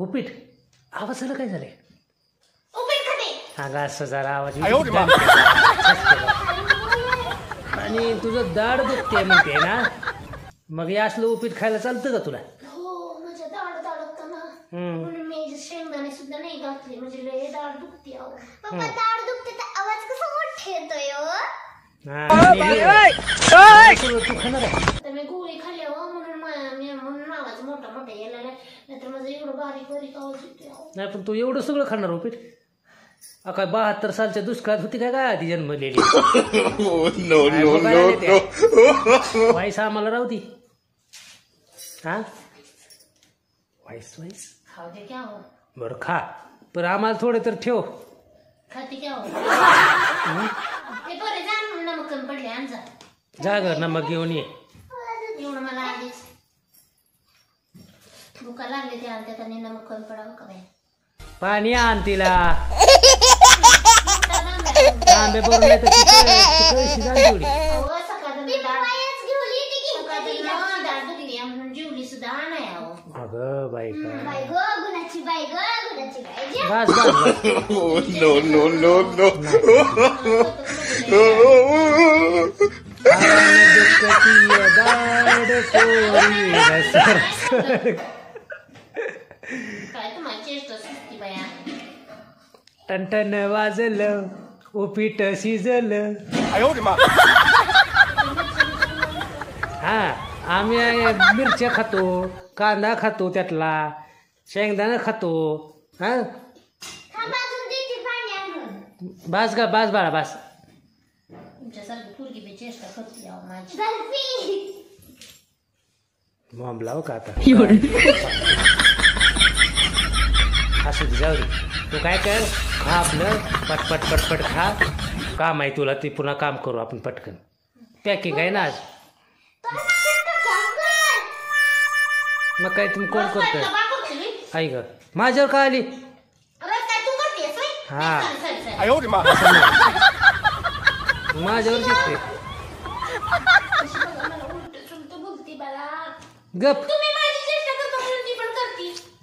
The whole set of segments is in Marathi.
उपीट आवाज आला काय झालंय उपीट खाते अगं असं जरा आवाज आणि तुझं दाढ दुखते म्हणते ना मग हे असलं उपीट खायला चालतं का तुला हो माझ्या दाढ दाढकताना म्हणून मी शेंगदाणे सुद्धा नाही घातले म्हणजे लय दाढ दुखते अहो पप्पा दाढ दुखते तर आवाज कसा मोठा येतोय तू खाणार आहे तर मी गोळी खाल्ली हो म्हणून आवाज मोठा मोठा यायला नाहीतर माझं एवढं बारीक बारीक आवाज येतोय नाही पण तू एवढं सगळं खाणार उपीट काय 72 सालच्या दुष्काळात होती काय आधी जन्मलेली वाईस आम्हाला राहू ती हा वाईस वाईस खाऊ दे क्या हो बरं खा पण आम्हाला थोडं तर ठेव खाते क्या हो ते बरे जा नमक कमी पडले आमचा जा ग नमक घेऊन ये एवढं मला आधीच भुका लागले ते आणते त्यांनी नमक कमी पडावं का बाई पाणी आण तिला तांबे भरून येतं कळशी जा तेवढी अगं बाई का बस बस नो नो नो नो टन वाजलं उपीट शिजलं हा आम्ही मिरच्या खातो कांदा खातो त्यातला शेंगदाणा खातो हा बास का बास बाळा बास मॉम लाव का आता असू दे जाऊ दे तू काय कर खा आपलं पटपट पटपट खा काम आहे तुला ते पुन्हा काम करू आपण पटकन पॅकिंग आहे ना आज मग काय तुम्ही कोण करतोय आई ग माझ्यावर का आली हा माझ्यावर शिकते गप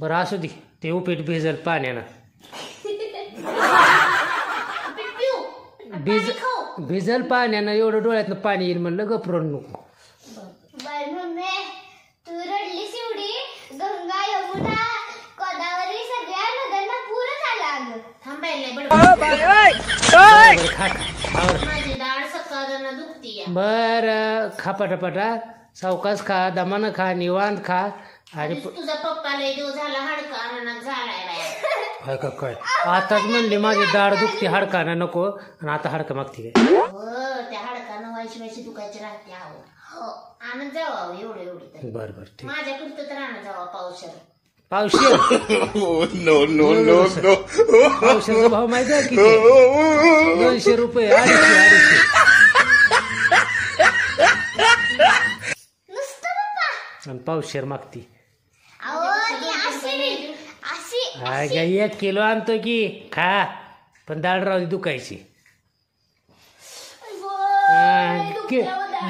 बरं असू दे ते उपीट भिजल पाण्यानं भिजल पाण्यानं एवढं डोळ्यातनं पाणी येईल म्हणलं गपरून नको तू रडलीस एवढी गंगा यमुना गोदावरी सगळ्या नद्यांना पूरच आला अगं थांबायला माझी दाढ सकाळना दुखती बरं खा पटापटा सावकाश खा दमानं खा निवांत खा आणि तुझा पप्पा लय दिवस झाला हाडका झालाय काय का काय आताच म्हणली माझी दाढ दुखती हाडकानं नको आणि आता हाडकं मागती काय त्या हाडकानं व्हायची दुखायची राहते हो आनंद जावा एवढं एवढं बर बर ठीक माझ्याकडं तर आणत जावा पावशर नो नो नो नो पावशेरचा भाव माहिती आहे किती 200 रुपये 250 आणि पावशेर मागती 1 किलो आणतो की खा पण दाढ राहू दे दुखायची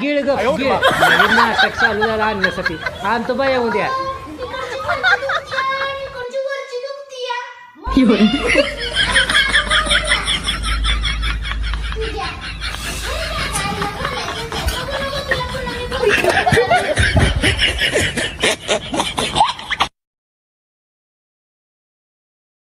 गिळ गप गिळ नाटक चालू झालं आणण्यासाठी आणतो बाया उद्या